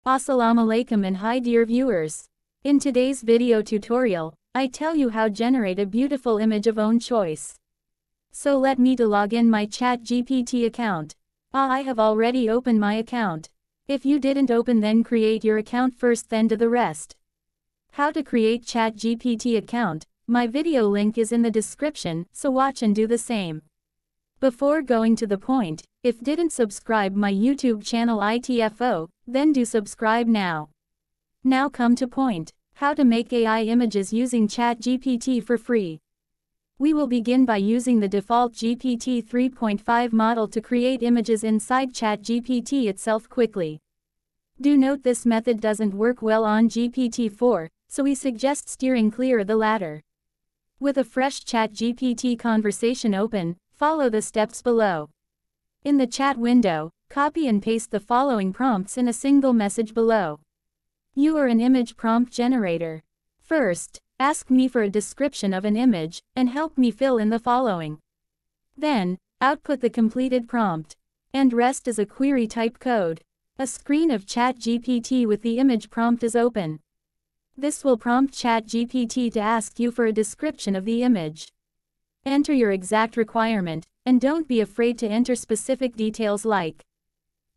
Assalamu alaikum and hi dear viewers. In today's video tutorial, I tell you how generate a beautiful image of own choice. So let me to log in my ChatGPT account. I have already opened my account. If you didn't open, then create your account first, then do the rest. How to create ChatGPT account, my video link is in the description, so watch and do the same. Before going to the point, if didn't subscribe my YouTube channel ITFO, then do subscribe now. Now come to point, how to make AI images using ChatGPT for free. We will begin by using the default GPT 3.5 model to create images inside ChatGPT itself quickly. Do note this method doesn't work well on GPT-4, so we suggest steering clear of the latter. With a fresh ChatGPT conversation open, follow the steps below. In the chat window, copy and paste the following prompts in a single message below. You are an image prompt generator. First, ask me for a description of an image, and help me fill in the following. Then, output the completed prompt. And rest is a query type code. A screen of ChatGPT with the image prompt is open. This will prompt ChatGPT to ask you for a description of the image. Enter your exact requirement, and don't be afraid to enter specific details like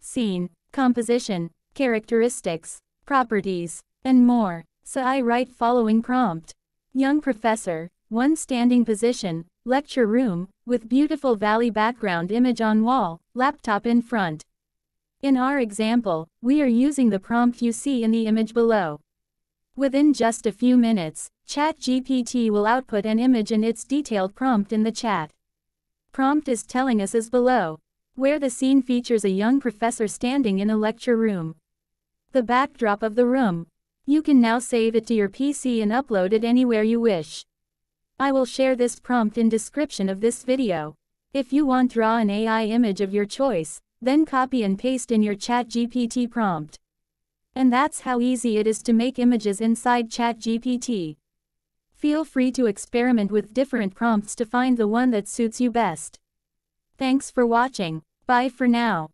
scene, composition, characteristics, properties, and more. So I write following prompt. Young professor, one standing position, lecture room, with beautiful valley background image on wall, laptop in front. In our example, we are using the prompt you see in the image below. Within just a few minutes, ChatGPT will output an image and its detailed prompt in the chat. Prompt is telling us as below, where the scene features a young professor standing in a lecture room. The backdrop of the room. You can now save it to your PC and upload it anywhere you wish. I will share this prompt in description of this video. If you want to draw an AI image of your choice, then copy and paste in your ChatGPT prompt. And that's how easy it is to make images inside ChatGPT. Feel free to experiment with different prompts to find the one that suits you best. Thanks for watching. Bye for now.